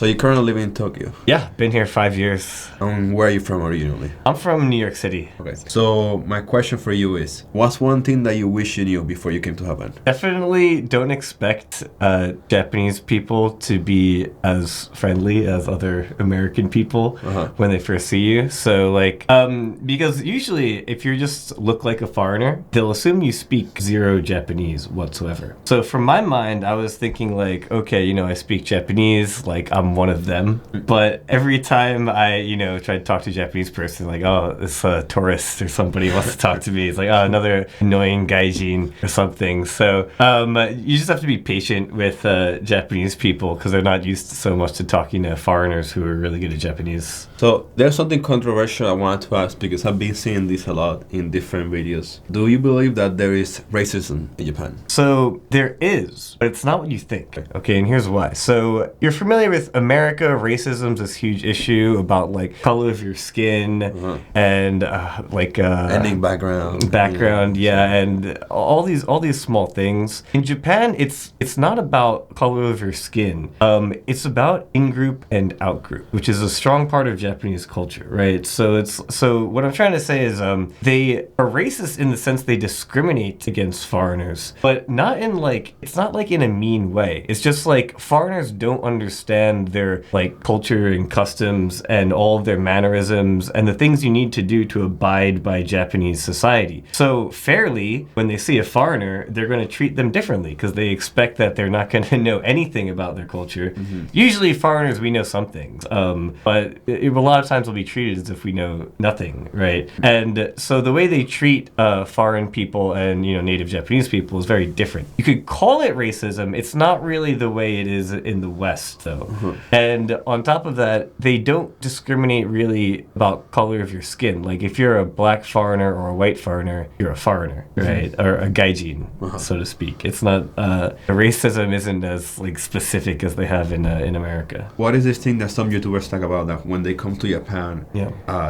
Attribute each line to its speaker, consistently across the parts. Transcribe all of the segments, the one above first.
Speaker 1: So you currently live in Tokyo.
Speaker 2: Yeah, been here 5 years.
Speaker 1: Where are you from originally?
Speaker 2: I'm from New York City.
Speaker 1: Okay. So my question for you is, what's one thing that you wish you knew before you came to Japan?
Speaker 2: Definitely don't expect Japanese people to be as friendly as other American people when they first see you. So because usually if you just look like a foreigner, they'll assume you speak zero Japanese whatsoever. So from my mind, I was thinking like, okay, I speak Japanese, like I'm one of them. But every time I, try to talk to a Japanese person, like, oh, this tourist or somebody wants to talk to me. It's like, oh, another annoying gaijin or something. So you just have to be patient with Japanese people because they're not used so much to talking to foreigners who are really good at Japanese.
Speaker 1: So there's something controversial I wanted to ask because I've been seeing this a lot in different videos. Do you believe that there is racism in Japan?
Speaker 2: So there is, but it's not what you think. Okay, and here's why. So you're familiar with America, racism's this huge issue about like color of your skin and
Speaker 1: Ending
Speaker 2: background, and all these small things. In Japan, it's not about color of your skin. It's about in-group and out-group, which is a strong part of Japanese culture, right? So what I'm trying to say is they are racist in the sense they discriminate against foreigners, but it's not like in a mean way. It's just like foreigners don't understand their like culture and customs and all of their mannerisms and the things you need to do to abide by Japanese society. So fairly, when they see a foreigner, they're going to treat them differently because they expect that they're not going to know anything about their culture. Usually foreigners, we know some things, but a lot of times we'll be treated as if we know nothing, right? And so the way they treat foreign people and native Japanese people is very different. You could call it racism. It's not really the way it is in the West, though. And on top of that, they don't discriminate really about color of your skin. Like if you're a black foreigner or a white foreigner, you're a foreigner, right? Or a gaijin, so to speak. It's not racism isn't as like specific as they have in America.
Speaker 1: What is this thing that some YouTubers talk about that when they come to Japan,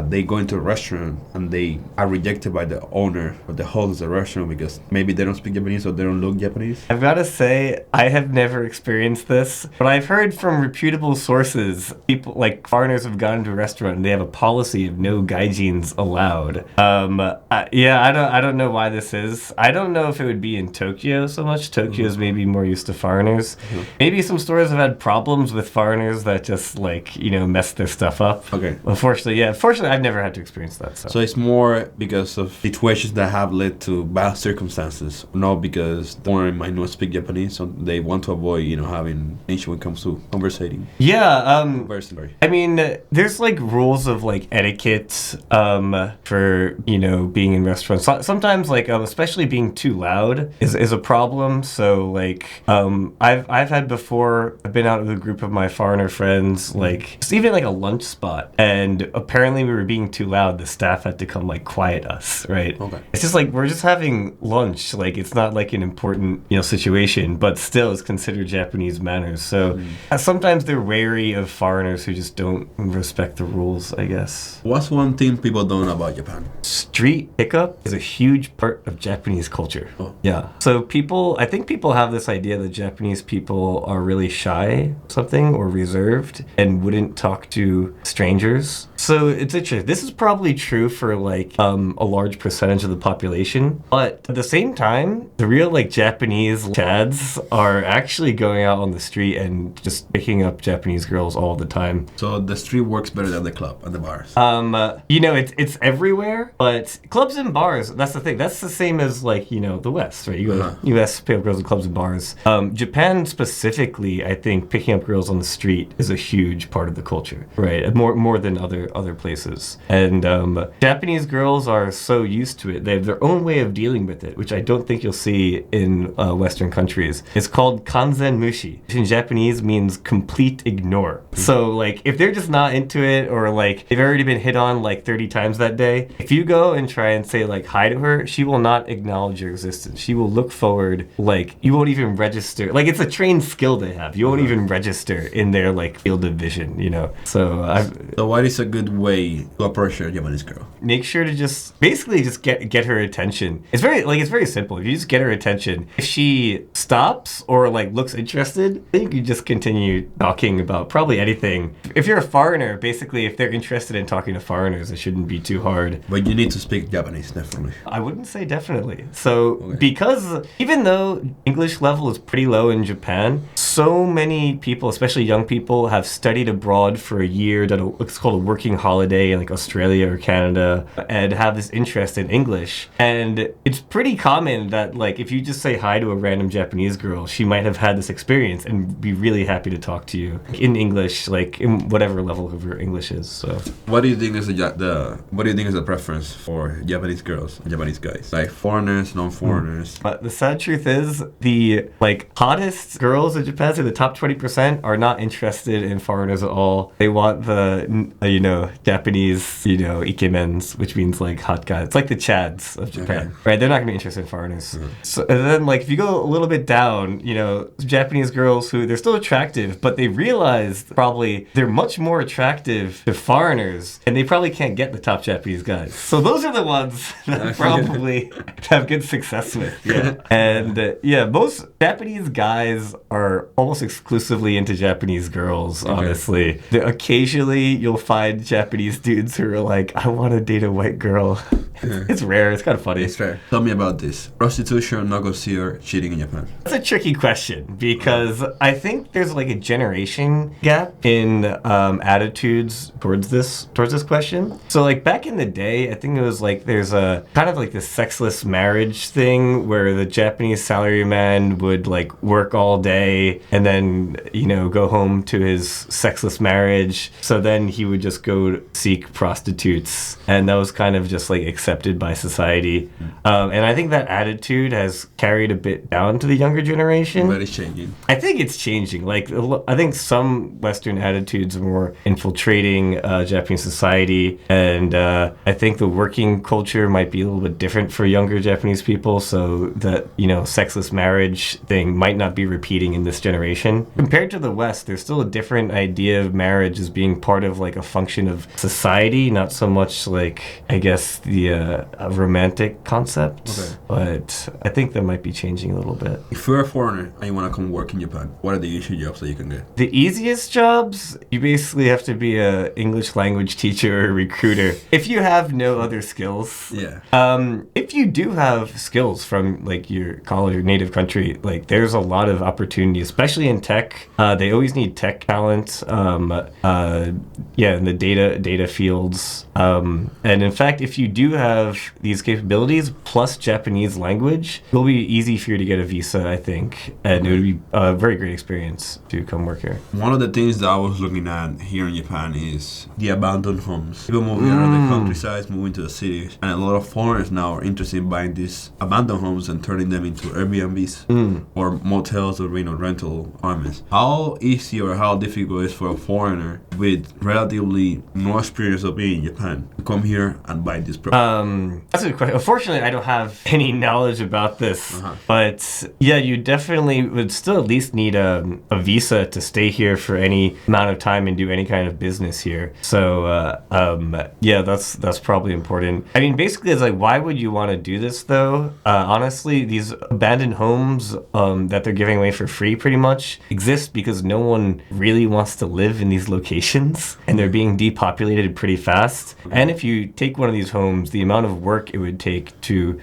Speaker 1: they go into a restaurant and they are rejected by the owner or the host of the restaurant because maybe they don't speak Japanese or they don't look Japanese?
Speaker 2: I've got to say, I have never experienced this, but I've heard from reputable sources, people like foreigners have gone to a restaurant and they have a policy of no gaijins allowed. I don't know why this is. I don't know if it would be in Tokyo so much. Tokyo's maybe more used to foreigners. Maybe some stores have had problems with foreigners that just mess their stuff up.
Speaker 1: Okay.
Speaker 2: Unfortunately, I've never had to experience that.
Speaker 1: So it's more because of situations that have led to bad circumstances, not because the foreigner might not speak Japanese, so they want to avoid, having an issue when it comes to conversating.
Speaker 2: Yeah.
Speaker 1: Conversing.
Speaker 2: I mean, there's like rules of like etiquette for being in restaurants. Sometimes especially being too loud is a problem. So I've had before. I've been out with a group of my foreigner friends, it's even like a lunch spot, and apparently we were being too loud. The staff had to come quiet us, right?
Speaker 1: Okay.
Speaker 2: It's just we're just having lunch. It's not like an important situation, but still it's considered Japanese manners. So sometimes they're wary of foreigners who just don't respect the rules, I guess.
Speaker 1: What's one thing people don't know about Japan?
Speaker 2: Street pickup is a huge part of Japanese culture. Yeah. So I think people have this idea that Japanese people are really shy, or reserved, and wouldn't talk to strangers. So it's interesting. This is probably true for a large percentage of the population, but at the same time, the real Japanese chads are actually going out on the street and just picking up Japanese girls all the time.
Speaker 1: So the street works better than the club and the bars.
Speaker 2: It's everywhere, but clubs and bars, that's the thing. That's the same as the West, right? You go to US, pick up girls in clubs and bars. Japan specifically, I think picking up girls on the street is a huge part of the culture, right? More than other places. And Japanese girls are so used to it. They have their own way of dealing with it, which I don't think you'll see in Western countries. It's called kanzen mushi, which in Japanese means complete ignore. So if they're just not into it, or they've already been hit on 30 times that day, if you go and try and say hi to her, she will not acknowledge your existence. She will look forward, you won't even register. It's a trained skill they have. You won't even register in their field of vision, So
Speaker 1: what is a good way to approach a Japanese girl?
Speaker 2: Make sure to just get her attention. It's very simple. If you just get her attention, if she stops or looks interested, then you can just continue talking talking about probably anything. If you're a foreigner, basically, if they're interested in talking to foreigners, it shouldn't be too hard.
Speaker 1: But you need to speak Japanese, definitely.
Speaker 2: I wouldn't say definitely. So, because even though English level is pretty low in Japan, so many people, especially young people, have studied abroad for a year, done what's called a working holiday in like Australia or Canada, and have this interest in English. And it's pretty common that like if you just say hi to a random Japanese girl, she might have had this experience and be really happy to talk to you in English, like in whatever level of your English is. So,
Speaker 1: what do you think is the preference for Japanese girls and Japanese guys? Like foreigners, non-foreigners?
Speaker 2: But the sad truth is, the like hottest girls in Japan, say the top 20%, are not interested in foreigners at all. They want the Japanese ikemens, which means like hot guys. It's like the Chads of Japan, right? They're not gonna be interested in foreigners. So and then like if you go a little bit down, Japanese girls who they're still attractive, but they realized probably they're much more attractive to foreigners, and they probably can't get the top Japanese guys. So those are the ones that probably have good success with. Yeah. And most Japanese guys are almost exclusively into Japanese girls, honestly. Occasionally you'll find Japanese dudes who are like, I want to date a white girl. It's rare. It's kind of funny.
Speaker 1: It's rare. Tell me about this. Prostitution, no-go-seer, cheating in Japan.
Speaker 2: That's a tricky question because I think there's like a generation gap in attitudes towards this question. So like back in the day, I think it was like there's a kind of like this sexless marriage thing where the Japanese salaryman would like work all day and then go home to his sexless marriage. So then he would just go seek prostitutes, and that was kind of just like accepted by society. And I think that attitude has carried a bit down to the younger generation.
Speaker 1: But it's changing.
Speaker 2: I think it's changing. Like I think some Western attitudes are more infiltrating Japanese society, and I think the working culture might be a little bit different for younger Japanese people, so that sexless marriage thing might not be repeating in this generation. Compared to the West, there's still a different idea of marriage as being part of like a function of society, not so much like I guess the romantic concept. Okay. But I think that might be changing a little bit.
Speaker 1: If you're a foreigner and you want to come work in Japan, what are the easy jobs that you can get?
Speaker 2: The easiest jobs, you basically have to be a English language teacher or a recruiter. If you have no other skills.
Speaker 1: Yeah.
Speaker 2: If you do have skills from like your college or native country, like there's a lot of opportunity, especially in tech. They always need tech talent. In the data fields. And in fact, if you do have these capabilities plus Japanese language, it'll be easy for you to get a visa, I think, and it would be a very great experience to come work here.
Speaker 1: One of the things that I was looking at here in Japan is the abandoned homes. People moving out of the countryside, moving to the cities, and a lot of foreigners now are interested in buying these abandoned homes and turning them into Airbnbs or motels or rental apartments. How easy or how difficult is for a foreigner with relatively no experience of being in Japan to come here and buy this property?
Speaker 2: That's a good question. Unfortunately, I don't have any knowledge about this, but yeah, you definitely would still at least need a visa to stay here for any amount of time and do any kind of business here. So that's probably important. I mean, basically, it's like, why would you want to do this though? Honestly, these abandoned homes that they're giving away for free pretty much exist because no one really wants to live in these locations, and they're being depopulated pretty fast. And if you take one of these homes, the amount of work it would take to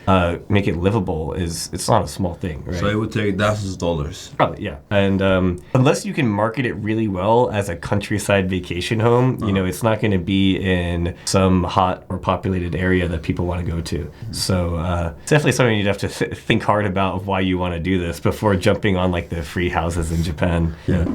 Speaker 2: make it livable it's not a small thing, right?
Speaker 1: So it would take thousands of dollars.
Speaker 2: Probably, yeah. And unless you can market it really well as a countryside vacation home, it's not going to be in some hot or populated area that people want to go to. So it's definitely something you'd have to think hard about why you want to do this before jumping on like the free houses in Japan.
Speaker 1: Yeah.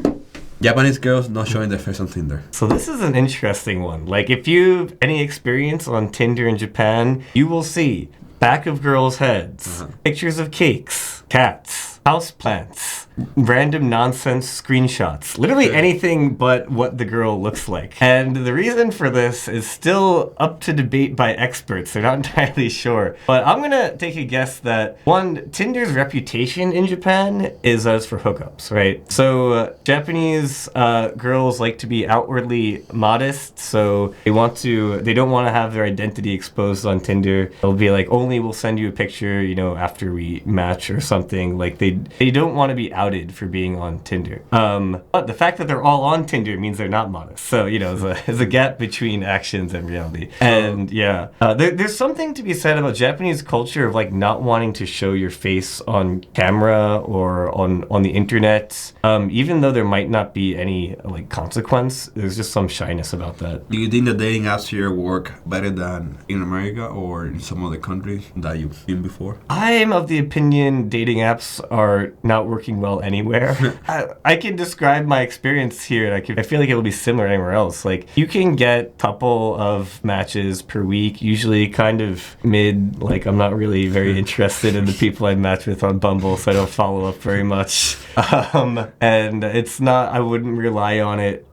Speaker 1: Japanese girls not showing their face on Tinder.
Speaker 2: So this is an interesting one. Like if you've any experience on Tinder in Japan, you will see back of girls' heads, pictures of cakes, cats, houseplants, random nonsense screenshots. Literally anything but what the girl looks like. And the reason for this is still up to debate by experts. They're not entirely sure. But I'm going to take a guess that, one, Tinder's reputation in Japan is as for hookups, right? So Japanese girls like to be outwardly modest, so they don't want to have their identity exposed on Tinder. They'll be like, only we'll send you a picture, after we match or something. Like they they don't want to be outed for being on Tinder. But the fact that they're all on Tinder means they're not modest. So, there's a gap between actions and reality. And there's something to be said about Japanese culture of like not wanting to show your face on camera or on the internet, even though there might not be any like consequence. There's just some shyness about that.
Speaker 1: Do you think the dating apps here work better than in America or in some other countries that you've been before?
Speaker 2: I am of the opinion dating apps are not working well anywhere. I can describe my experience here, and I feel like it will be similar anywhere else. Like, you can get a couple of matches per week, usually kind of mid, like I'm not really very interested in the people I match with on Bumble, so I don't follow up very much. And it's not, I wouldn't rely on it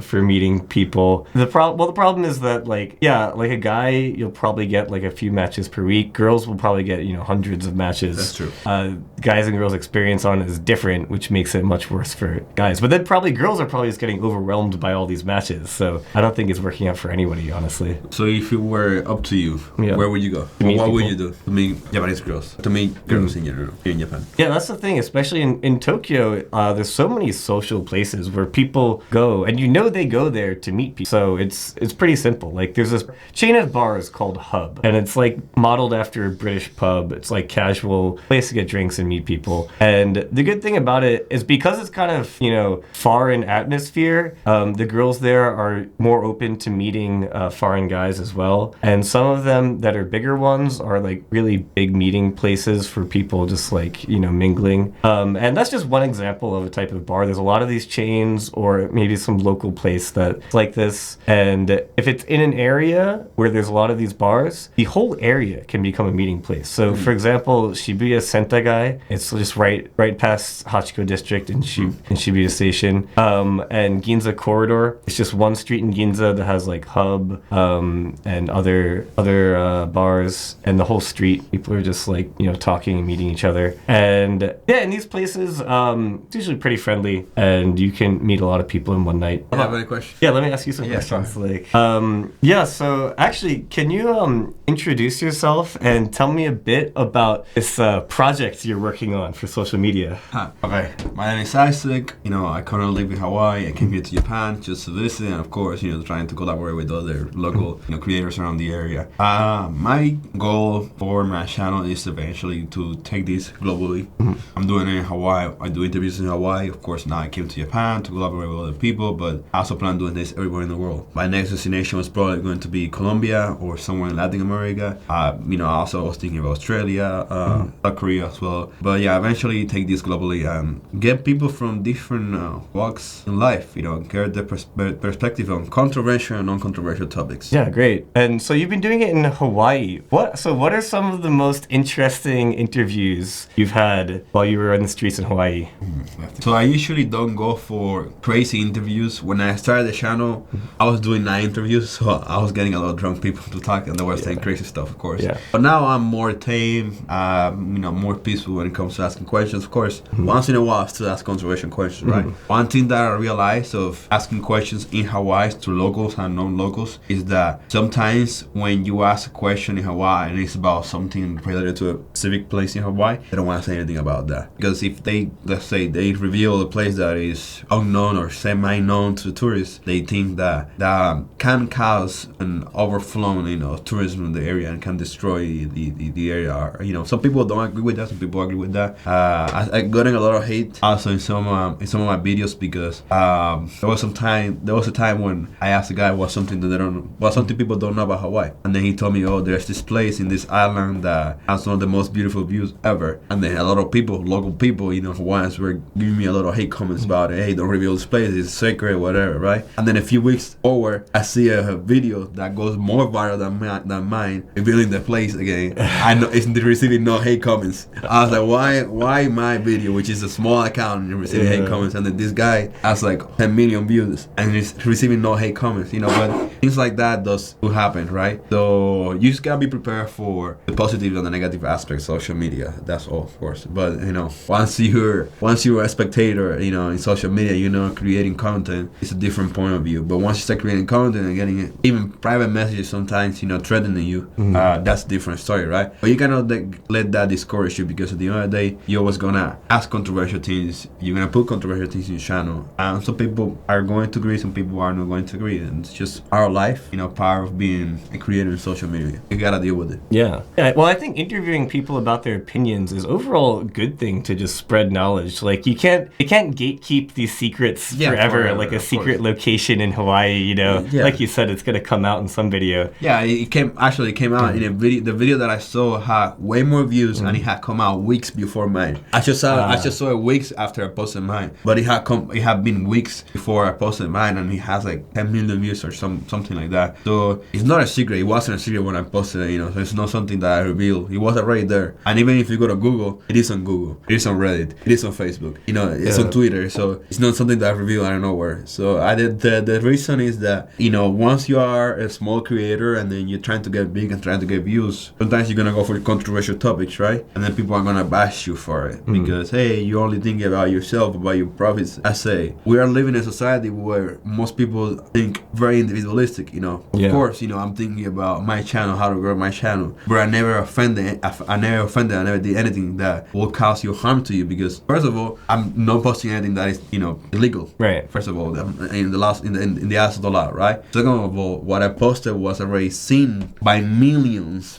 Speaker 2: for meeting people. The problem is that like a guy, you'll probably get like a few matches per week. Girls will probably get, hundreds of matches.
Speaker 1: That's true.
Speaker 2: Guys and girls' experience on it is different, which makes it much worse for guys. But then probably girls are probably just getting overwhelmed by all these matches. So I don't think it's working out for anybody, honestly.
Speaker 1: So if it were up to you, where would you go? What would you do to meet Japanese girls? To meet girls in general here in Japan?
Speaker 2: Yeah, that's the thing. Especially in Tokyo, there's so many social places where people go, and they go there to meet people. So it's pretty simple. Like, there's this chain of bars called Hub, and it's like modeled after a British pub. It's like casual place to get drinks and meet people. And the good thing about it is because it's kind of, foreign atmosphere, the girls there are more open to meeting foreign guys as well. And some of them that are bigger ones are like really big meeting places for people just like, mingling. And that's just one example of a type of bar. There's a lot of these chains or maybe some local place that's like this. And if it's in an area where there's a lot of these bars, the whole area can become a meeting place. So for example, Shibuya Sentagai, it's just right past Hachiko District in Shibuya Station. And Ginza Corridor, it's just one street in Ginza that has like Hub and other bars, and the whole street people are just like talking and meeting each other. And in these places it's usually pretty friendly, and you can meet a lot of people in one night.
Speaker 1: You have any questions?
Speaker 2: Yeah, let me ask you some questions. So actually, can you introduce yourself and tell me a bit about this project you're working on for social media?
Speaker 1: Okay, my name is Isaac. I currently live in Hawaii. I came here to Japan just to visit, and of course, trying to collaborate with other local creators around the area. My goal for my channel is eventually to take this globally. I'm doing it in Hawaii. I do interviews in Hawaii. Of course, now I came to Japan to collaborate with other people, but I also plan on doing this everywhere in the world. My next destination was probably going to be Colombia or somewhere in Latin America. I also was thinking of Australia, South Korea as well. But yeah, eventually take this globally and get people from different walks in life, get the perspective on controversial and non-controversial topics.
Speaker 2: Yeah, great. And so you've been doing it in Hawaii. What are some of the most interesting interviews you've had while you were on the streets in Hawaii?
Speaker 1: So I usually don't go for crazy interviews. When I started the channel, I was doing 9 interviews, so I was getting a lot of drunk people to talk, and they were saying crazy stuff, of course. Yeah. But now I'm more tame, more peaceful when it comes to asking questions. Of course, once in a while I still ask controversial questions, right? One thing that I realized of asking questions in Hawaii to locals and non-locals is that sometimes when you ask a question in Hawaii and it's about something related to a specific place in Hawaii, they don't want to say anything about that. Because if let's say they reveal a place that is unknown or semi-known to tourists, they think that can cause an overflow, tourism in the area and can destroy the area. Some people don't agree with that. Some people agree with that. I gotten a lot of hate also in some of my videos because there was a time when I asked a guy what's something people don't know about Hawaii, and then he told me, there's this place in this island that has one of the most beautiful views ever. And then a lot of people, local people, Hawaiians were giving me a lot of hate comments about it. Hey, don't reveal this place, it's sacred, whatever, right? And then a few weeks forward, I see a video that goes more viral than mine, revealing the place again. I know it's receiving no hate comments. I was like, why my video, which is a small account, receiving hate comments, and then this guy has like 10 million views and he's receiving no hate comments, But things like that does happen, right? So you just gotta be prepared for the positive and the negative aspects of social media. That's all, of course. But once you're a spectator, in social media, creating content, it's a different point of view. But once you start creating content and getting even private messages sometimes, threatening you, that's a different story, right? But you cannot let that discourage you, because at the end of the day, you're always gonna ask controversial things. You're gonna put controversial things in your channel. And some people are going to agree, some people are not going to agree. And it's just our life, part of being a creator in social media. You gotta deal with it.
Speaker 2: Yeah. Well, I think interviewing people about their opinions is overall a good thing to just spread knowledge. Like you can't gatekeep these secrets forever, like a secret location in Hawaii, like you said, it's gonna come out in some video.
Speaker 1: Yeah, it came out in a video. The video that I saw had way more views, and it had come out weeks before mine. I just saw it weeks after I posted mine, but it had been weeks before I posted mine, and it has like 10 million views or something like that. So it's not a secret. It wasn't a secret when I posted it, So it's not something that I revealed. It was already there. And even if you go to Google, it is on Google. It is on Reddit. It is on Facebook. It's on Twitter. So it's not something that I reveal out of nowhere. So I did the reason is that once you are a small creator and then you're trying to get big and trying to get views, sometimes you're gonna go for controversial topics, right? And then people are gonna bash you for it because hey, you only think about yourself, about your profits. I say we are living in a society where most people think very individualistic. Of course, I'm thinking about my channel, how to grow my channel, but I never offended. I never did anything that will cause you harm to you because first of all, I'm not posting anything that is illegal.
Speaker 2: Right.
Speaker 1: First of all, in the eyes of the law, right? Second of all, what I posted was already seen by millions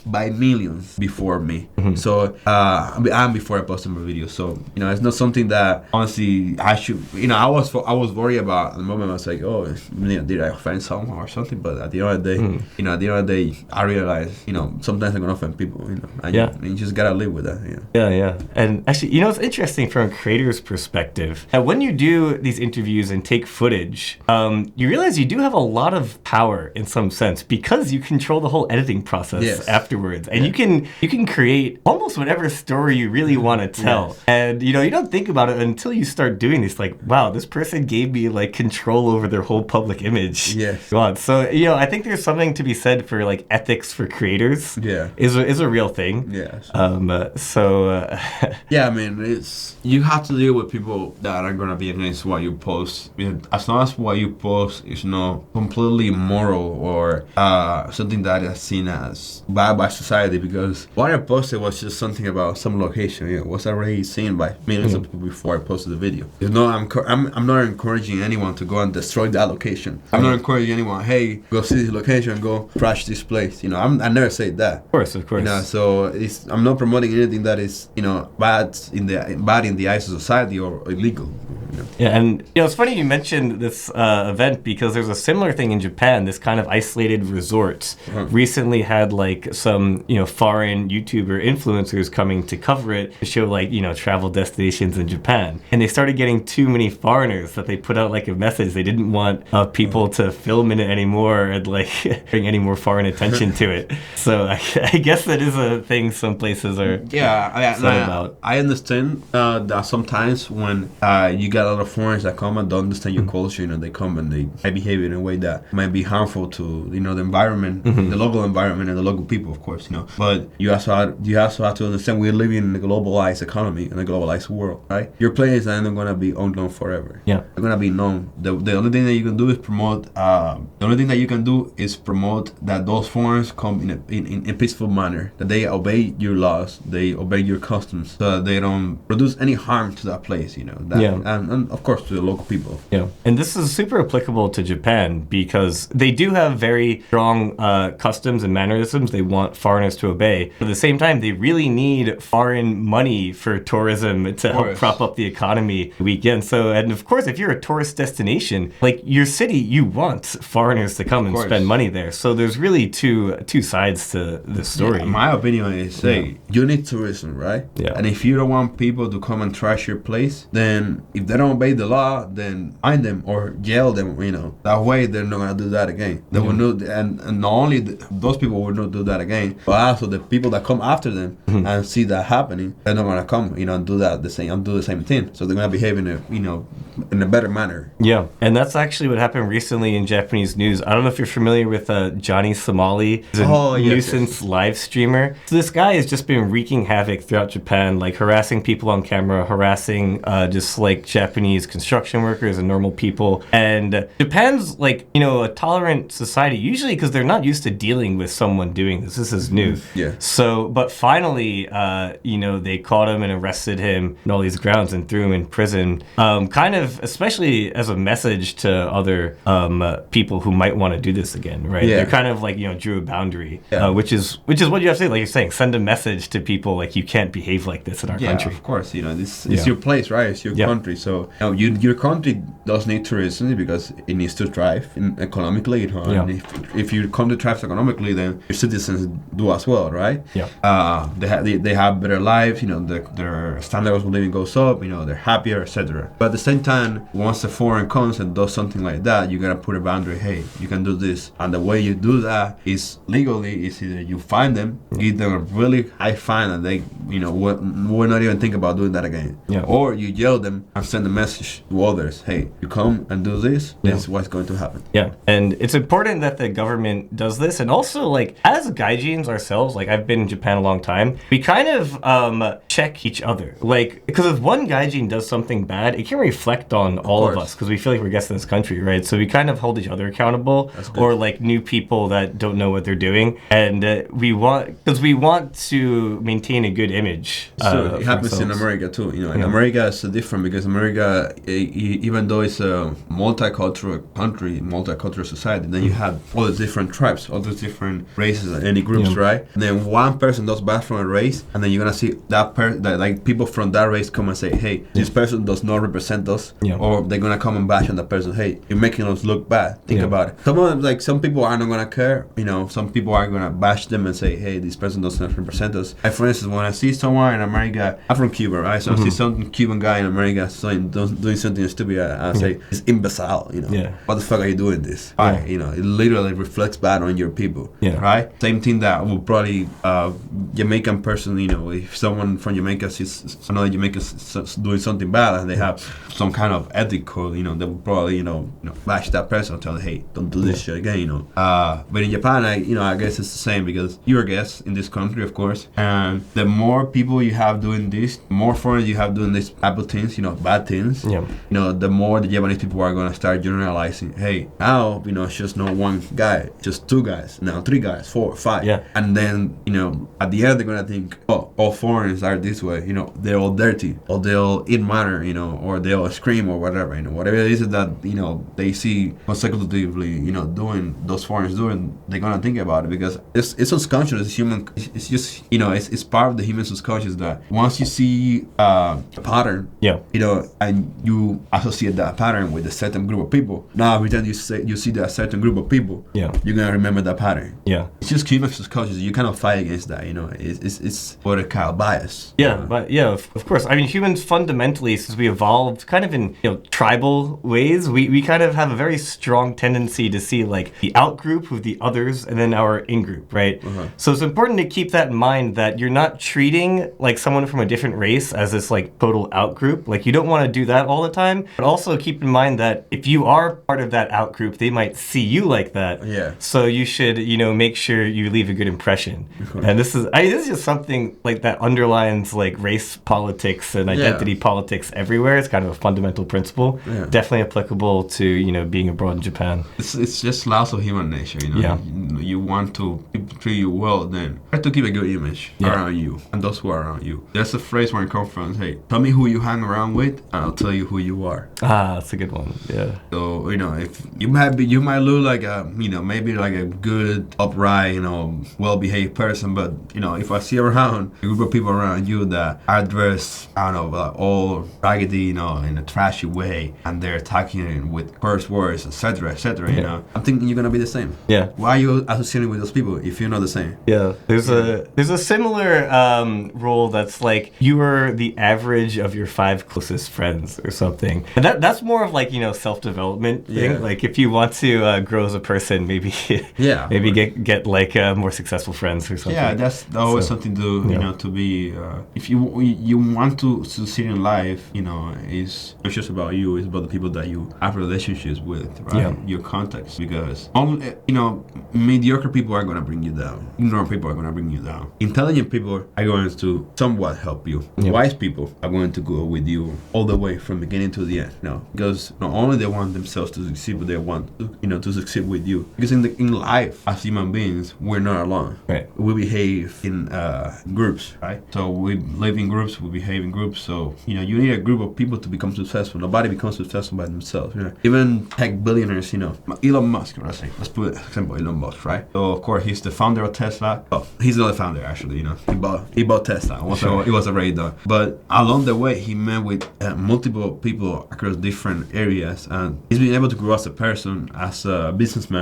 Speaker 1: before me. So and before I posted my video. So it's not something that honestly I should. I was worried about at the moment. I was like, oh, did I offend someone or something? But at the end of the day, I realized sometimes I'm gonna offend people. And you just gotta live with that.
Speaker 2: Yeah. And actually, it's interesting from a creator's perspective. And when you do these interviews and take footage, you realize you do have a lot of power in some sense because you control the whole editing process afterwards, and you can create almost whatever story you really want to tell. And you don't think about it until you start doing this. Like, wow, this person gave me like control over their whole public image. God. So I think there's something to be said for like ethics for creators. Is a real thing.
Speaker 1: I mean, it's you have to deal with people that are gonna be against what you post. As long as what you post is not completely immoral or something that is seen as bad by society, because what I posted was just something about some location. It was already seen by millions of people before I posted the video. I'm not encouraging anyone to go and destroy that location. I'm not encouraging anyone, hey, go see this location, go crash this place. I never say that.
Speaker 2: Of course.
Speaker 1: So I'm not promoting anything that is bad in the eyes of society or illegal.
Speaker 2: Yeah, and it's funny you mentioned this event because there's a similar thing in Japan. This kind of isolated resort recently had like some foreign YouTuber influencers coming to cover it to show like travel destinations in Japan, and they started getting too many foreigners that they put out like a message they didn't want people to film in it anymore and like bring any more foreign attention to it. So I guess that is a thing some places are about.
Speaker 1: I understand that sometimes when you got a lot of foreigners that come and don't understand your culture, they come and they behave in a way that might be harmful to the environment, the local environment and the local people, of course, But you also have to understand we're living in a globalized economy in a globalized world, right? Your players are not gonna be unknown forever. They're gonna be known. The only thing that you can do is promote. The only thing that you can do is promote that those foreigners come in a peaceful manner, that they obey your laws, they obey your customs, so that they don't produce any harm to that place, and of course to the local people.
Speaker 2: And this is super applicable to Japan because they do have very strong customs and mannerisms they want foreigners to obey. But at the same time, they really need foreign money for tourism to help prop up the economy weekend. So, and of course, if you're a tourist destination, like your city, you want foreigners to come and spend money there. So there's really two sides to the story.
Speaker 1: My opinion is, you need tourism, right? And if you don't want people to come and trash your place, then if they don't obey the law, then fine them or jail them. That way they're not gonna do that again. They will not, and not only those people will not do that again, but also the people that come after them and see that happening, they're not gonna come, and do the same thing. So they're gonna behave in a better manner.
Speaker 2: Yeah, and that's actually what happened recently in Japanese news. I don't know if you're familiar with Johnny Somali. He's a nuisance live streamer. So this guy has just been wreaking havoc throughout Japan, like harassing people on camera, harassing just like Japanese construction workers and normal people. And Japan's like, a tolerant society, usually because they're not used to dealing with someone doing this. This is new.
Speaker 1: Yeah.
Speaker 2: So, but finally, they caught him and arrested him on all these grounds and threw him in prison. Kind of, especially as a message to other people who might want to do this again, right?
Speaker 1: Yeah.
Speaker 2: They're kind of like, drew a boundary, which is what you have to say. Like you're saying, send a message to people like you can't behave like this in our country.
Speaker 1: Yeah, of course. This is your place, right? It's your country. So your country does need tourism because it needs to thrive economically. And if your country thrives economically, then your citizens do as well, right?
Speaker 2: Yeah.
Speaker 1: They have better lives. Their standard of living goes up. They're happier, etc. But at the same time, once a foreign comes and does something like that, you gotta put a boundary. Hey, you can do this, and the way you do that is legally. Is either you fine them, give them a really high fine, and they, will not even think about doing that again.
Speaker 2: Yeah.
Speaker 1: Or you yell them and send a message to others. Hey, you come and do this. This is what's going to happen.
Speaker 2: Yeah, and it's important that the government does this, and also like as gaijins ourselves, like I've been in Japan a long time, we kind of check each other, like because if one gaijin does something bad, it can reflect on all of us because we feel like we're guests in this country, right? So we kind of hold each other accountable, or like new people that don't know what they're doing, and we want to maintain a good image.
Speaker 1: So it happens
Speaker 2: ourselves.
Speaker 1: in America too. In America it's different because America, even though it's a multicultural country, multicultural society, then you have all the different tribes, all the different races and any groups, right? And then one person does bad from a race, and then you're gonna see that like people from that race come and say, hey, this person does not represent us, or they're gonna come and bash on that person. Hey, you're making us look bad. Think about it. Some people are not gonna care. Some people are gonna bash them and say, hey, this person doesn't represent us. Like, for instance, when I see someone in America, I'm from Cuba, right? So I see some Cuban guy in America doing something stupid, I say, it's imbecile, What the fuck are you doing this? Why? It literally reflects bad on your people, right? Same thing that will probably Jamaican person, if someone from Jamaica sees another Jamaican doing something bad and they have some kind of ethic code, they will probably, bash that person and tell them, hey, don't do this shit again, But in Japan, I guess it's the same because you're a guest in this country, of course, and the more people you have doing this, the more foreigners you have doing these type of things, bad things, the more the Japanese people are gonna start generalizing. Hey, now it's just not one guy, just two guys, now 3 guys, 4, 5, and then at the end they're gonna think, oh, all foreigners are this way, they're all dirty, or they'll eat manner, or they'll scream or whatever, whatever it is that they see consecutively, doing those foreigners doing, they're gonna think about it because it's unconscious. It's human. It's just it's part of the human subconscious that once you see a pattern, and you associate that pattern with a certain group of people. Now every time you see that certain group of people, you're gonna remember that pattern. It's just human subconscious. You cannot fight against that. It's what a kind of bias.
Speaker 2: But of course. I mean, humans fundamentally, since we evolved kind of in tribal ways, we kind of have a very strong tendency to see like the out group with the others and then our in group, right? So it's important to keep that in mind that you're not treating like someone from a different race as this like total out group. Like you don't want to do that all the time, but also keep in mind that if you are part of that out group, they might see you like that. So you should, make sure you leave a good impression. And this is just something like that underlines like race politics and identity politics everywhere. It's kind of a fundamental principle. Definitely applicable to, being abroad in Japan.
Speaker 1: It's just laws of human nature, You want to treat you well, then try to keep a good image around you and those who are around you. There's a phrase where it comes from, hey, tell me who you hang around with and I'll tell you who you are.
Speaker 2: That's a good one.
Speaker 1: So, if you might look like a, maybe like a good, upright, well-behaved person, but, if I see around a group of people around you that are dressed, I don't know, like all raggedy, in a trashy way, and they're talking with curse words, etc., I'm thinking you're gonna be the same. Why are you associating with those people if you're not the same?
Speaker 2: There's a similar rule that's like you are the average of your 5 closest friends or something, and that's more of like self-development thing. Like if you want to grow as a person, maybe get like more successful friends or something.
Speaker 1: That's always something to to be if you want to succeed in life, it's not just about you, it's about the people that you have relationships with, right? Your contacts, because only mediocre people are gonna bring bring you down. Ignorant people are gonna bring you down. Intelligent people are going to somewhat help you.
Speaker 2: Yeah.
Speaker 1: Wise people are going to go with you all the way from beginning to the end. Because not only they want themselves to succeed, but they want to succeed with you. Because in life, as human beings, we're not alone.
Speaker 2: Right.
Speaker 1: We behave in groups, right? So we live in groups, we behave in groups. So you need a group of people to become successful. Nobody becomes successful by themselves. Even tech billionaires, Elon Musk, let's put an example, Elon Musk, right? So of course he's the founder of Tesla. Oh, he's not the founder actually. He bought Tesla. It was already done. But along the way, he met with multiple people across different areas, and he's been able to grow as a person, as a businessman.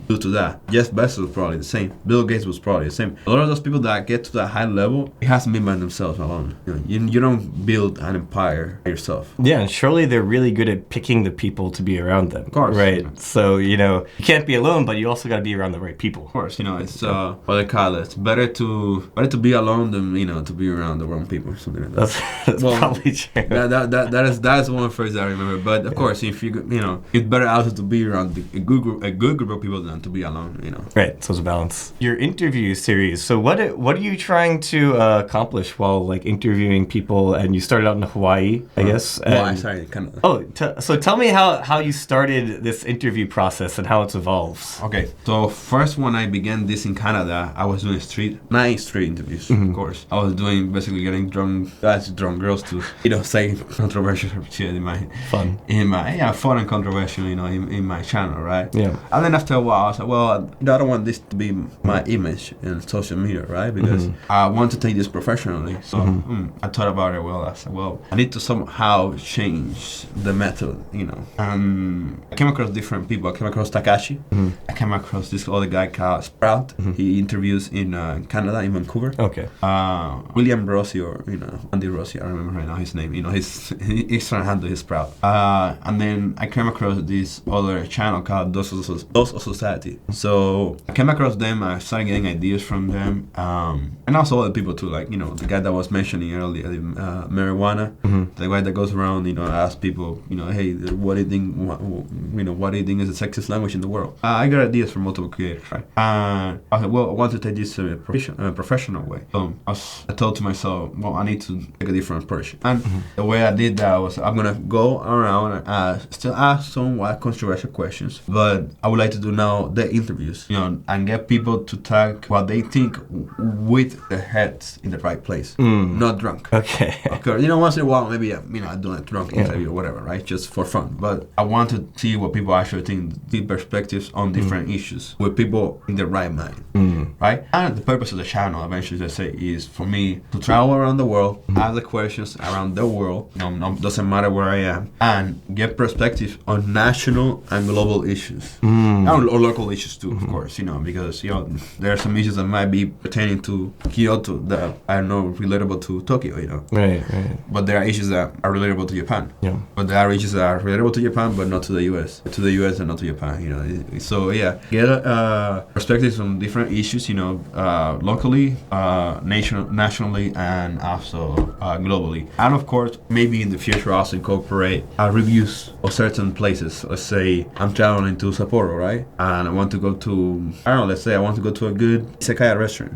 Speaker 1: Due to that, Jeff Bezos was probably the same. Bill Gates was probably the same. A lot of those people that get to that high level, it hasn't been by themselves alone. You don't build an empire by yourself.
Speaker 2: Yeah, and surely they're really good at picking the people to be around them.
Speaker 1: Of course.
Speaker 2: Right. So, you can't be alone, but you also got to be around the right people.
Speaker 1: Of course, it's what they call it. It's better to be alone than to be around the wrong people. Something like that.
Speaker 2: That's probably true.
Speaker 1: That's one phrase I remember. But of course, if it's better also to be around a good group of people than to be alone.
Speaker 2: Right. So it's a balance. Your interview series. So what are you trying to accomplish while interviewing people? And you started out in Hawaii, I guess.
Speaker 1: Sorry, Canada.
Speaker 2: Oh, so tell me how you started this interview process and how it's evolved.
Speaker 1: Okay, so first when I began this in Canada, I was doing night street interviews, of course. I was doing basically getting drunk girls to, say controversial shit in my
Speaker 2: fun
Speaker 1: and controversial, in my channel, right?
Speaker 2: Yeah.
Speaker 1: And then after a while, I was like, well, I don't want this to be my image in social media, right? Because I want to take this professionally. So I thought about it. Well, I said, well, I need to somehow change the method, And I came across different people. I came across Takashi. I came across this other guy called Sprout. He interviews in Canada, in Vancouver.
Speaker 2: Okay.
Speaker 1: William Rossi or Andy Rossi, I remember right now his name. His trying to handle his Sprout. And then I came across this other channel called Dos of Society. So I came across them. I started getting ideas from them, and also other people too. The guy that was mentioning earlier, marijuana. The guy that goes around, asks people, hey, what do you think? What do you think is the sexiest language in the world? I got ideas from multiple creators, right? I said, well, I want to take this professional way. So I thought to myself, well, I need to take a different approach. And the way I did that was, I'm gonna go around and still ask somewhat controversial questions, but I would like to do now the interviews, and get people to talk what they think with their heads in the right place, not drunk.
Speaker 2: Okay.
Speaker 1: Okay. Once in a while, maybe I do a drunk interview or whatever, right? Just for fun. But I want to see what people actually think, the perspectives on different issues with people in the right mind, right? And the purpose of the channel, eventually, let's say, is for me to travel around the world, ask the questions around the world. Doesn't matter where I am, and get perspectives on national and global issues, or local issues too, of course. Because there are some issues that might be pertaining to Kyoto that are not relatable to Tokyo.
Speaker 2: Right.
Speaker 1: But there are issues that are relatable to Japan.
Speaker 2: Yeah.
Speaker 1: But there are issues that are relatable to Japan, but not to the U.S. To the U.S. and not to Japan. So yeah, get perspectives on different issues. Locally, nationally, and also globally. And of course, maybe in the future, also incorporate reviews of certain places. Let's say I'm traveling to Sapporo, right? And I want to go to, let's say I want to go to a good izakaya restaurant.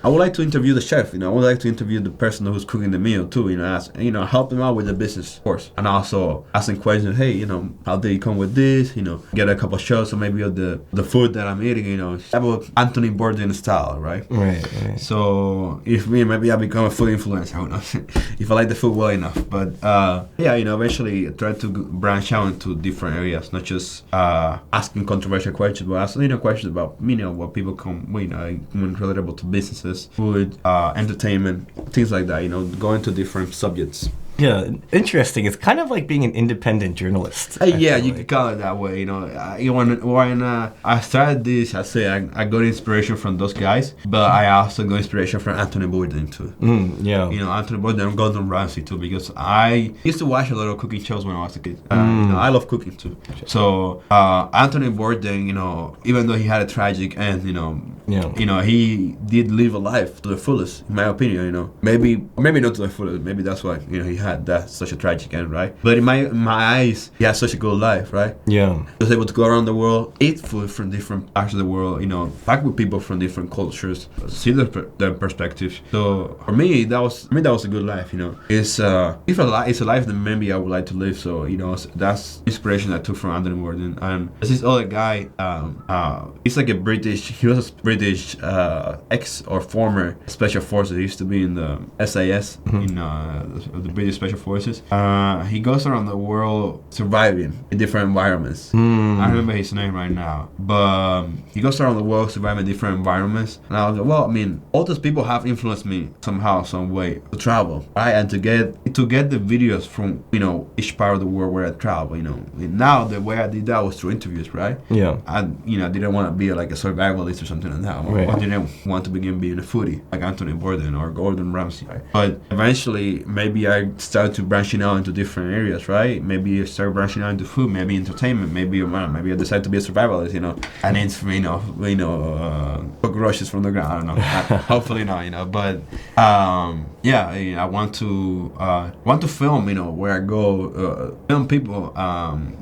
Speaker 1: I would like to interview the chef. I would like to interview the person who's cooking the meal too. Help them out with the business, of course, and also asking questions. Hey, how did you come with this? Get a couple shots or maybe of the food that I'm eating. About Anthony Bourdain style, right?
Speaker 2: Right.
Speaker 1: So if maybe I become a food influencer, who knows? If I like the food well enough, but eventually try to branch out into different areas, not just asking controversial questions, but asking questions about what people come relatable to businesses, food, entertainment, things like that. Going to different subjects.
Speaker 2: Yeah, interesting. It's kind of like being an independent journalist.
Speaker 1: Yeah, you could call it that way. When I started this, I got inspiration from those guys, but I also got inspiration from Anthony Bourdain too.
Speaker 2: Yeah.
Speaker 1: Anthony Bourdain and Gordon Ramsay too, because I used to watch a lot of cooking shows when I was a kid. I love cooking too. So Anthony Bourdain, even though he had a tragic end,
Speaker 2: Yeah.
Speaker 1: You know, he did live a life to the fullest, in my opinion. You know, maybe not to the fullest. Maybe that's why he had that such a tragic end, right? But in my eyes, he had such a good life, right?
Speaker 2: Yeah.
Speaker 1: He was able to go around the world, eat food from different parts of the world. You know, talk with people from different cultures, see their perspectives. So for me, that was a good life. You know, it's a life that maybe I would like to live. So you know, that's inspiration I took from Anthony Bourdain. And there's this other guy. He's like he was a British ex or former special forces. He used to be in the SAS, in the British Special Forces. He goes around the world surviving in different environments. I don't remember his name right now, but he goes around the world surviving in different environments. And I was like, well, I mean, all those people have influenced me somehow, some way to travel, right? And to get the videos from each part of the world where I travel. You know, and now the way I did that was through interviews, right?
Speaker 2: Yeah.
Speaker 1: I didn't want to be like a survivalist or something like that.
Speaker 2: Right.
Speaker 1: I didn't want to begin being a foodie like Anthony Bourdain or Gordon Ramsay. Right? But eventually, maybe I started to branching out into different areas, right? Maybe I started branching out into food, maybe entertainment, maybe I decided to be a survivalist. You know, and it's cockroaches from the ground. I don't know. Hopefully not. But I want to film. Where I go, film people,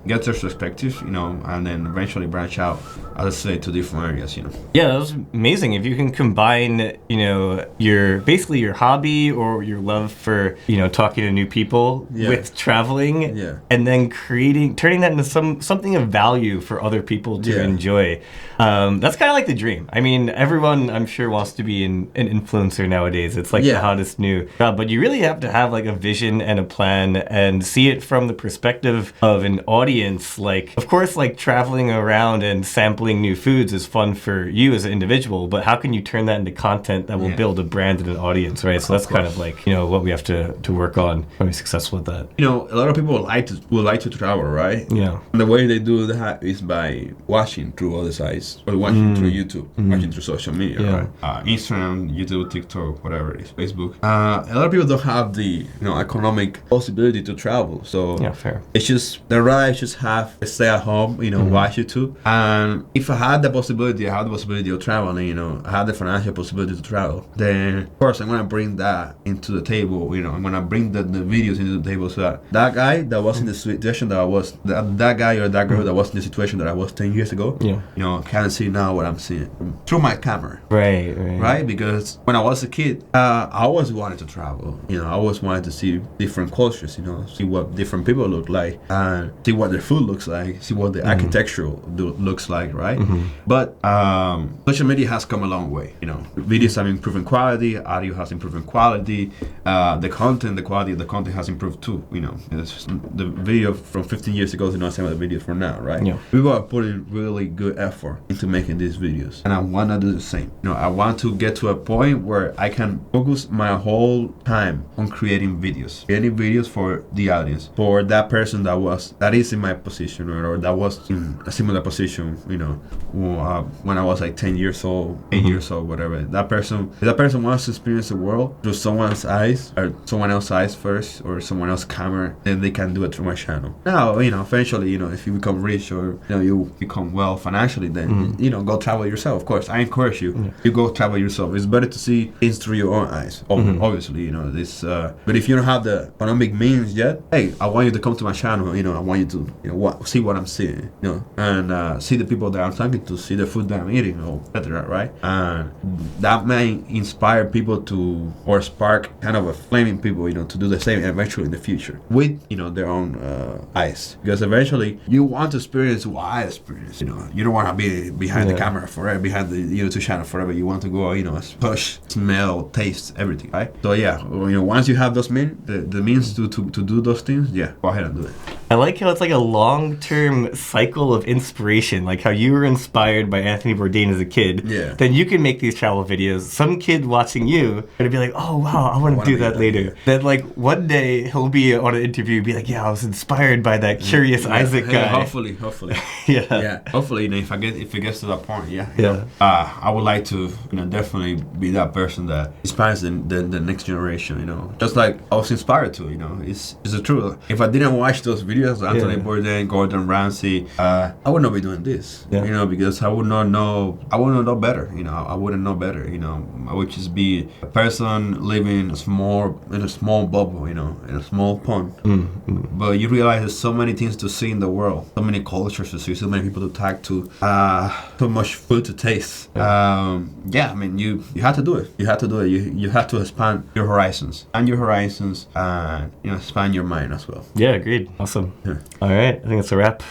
Speaker 1: get their perspectives. And then eventually branch out, let's say, to different areas.
Speaker 2: Yeah, that was amazing. If you can combine, your hobby or your love for, talking to new people with traveling, and then turning that into something of value for other people to enjoy. That's kind of like the dream. I mean, everyone, I'm sure, wants to be an influencer nowadays. It's like the hottest new job, but you really have to have like a vision and a plan and see it from the perspective of an audience. Like, of course, like traveling around and sampling new foods is fun for you as an individual, but how can you turn that into content that will build a brand and an audience, right? So that's kind of like, what we have to work on to be successful with that.
Speaker 1: A lot of people would like to travel, right?
Speaker 2: Yeah.
Speaker 1: And the way they do that is by watching through other sites, or watching through YouTube, watching through social media, right? Instagram, YouTube, TikTok, whatever it is, Facebook. A lot of people don't have the economic possibility to travel, so
Speaker 2: fair.
Speaker 1: It's just the right just have to stay at home, watch YouTube. And if I had the possibility, of traveling, I had the financial possibility to travel, then of course I'm gonna bring that into the table. I'm gonna bring the videos into the table, so that guy that was in the situation that I was, that guy or that girl that was in the situation that I was 10 years ago, can see now what I'm seeing through my camera. Right? Because when I was a kid, I always wanted to travel. I always wanted to see different cultures, see what different people look like, and see what their food looks like, see what the architectural looks like, right? But social media has come a long way. Videos have improved in quality, audio has improved in quality, the quality of the content has improved too. The video from 15 years ago is not the same as the videos from now, right? People are putting really good effort into making these videos, and I want to do the same. I want to get to a point where I can focus my whole time on creating videos for the audience, for that person that is in my position, or that was in a similar position, when I was like 10 years old, 8 years old, whatever. If that person wants to experience the world through someone's eyes, or someone else's eyes first, or someone else's camera, then they can do it through my channel. Now, eventually, if you become rich, or you become well financially, then go travel yourself. Of course, I encourage you. You go travel yourself. It's better to see things through your own eyes. Obviously, this. But if you don't have the economic means yet, hey, I want you to come to my channel. I want you to, see what I'm seeing. And see the people that I'm talking to, see the food that I'm eating, etc. Right? And that may inspire people to, or spark kind of a flaming people, to do the same eventually in the future with, their own eyes. Because eventually you want to experience what I experienced. You don't want to be behind the camera forever, behind the YouTube channel forever. You want to go, push, smell, taste, everything, right? So once you have those the means to do those things, go ahead and do it.
Speaker 2: I like how it's like a long-term cycle of inspiration, like how you were inspired by Anthony Bourdain as a kid. Then you can make these travel videos. Some kid watching you going to be like, oh, wow, I want to do that later. Then, like, one day he'll be on an interview and be like, I was inspired by that Curious Isaac guy.
Speaker 1: Hopefully. Hopefully, if it gets to that point, I would like to, definitely be that person that inspires the next generation, just like I was inspired to, it's the truth. If I didn't watch those videos, you as Anthony Bourdain, Gordon Ramsay, I would not be doing this.
Speaker 2: Yeah.
Speaker 1: You know, because I would not know better. You know, I wouldn't know better. You know, I would just be a person living in a small bubble. You know, in a small pond. But you realize there's so many things to see in the world, so many cultures to see, so many people to talk to, so much food to taste. I mean, you have to do it. You have to do it. You have to expand your horizons, and expand your mind as well.
Speaker 2: Yeah, agreed. Awesome. All right, I think that's a wrap.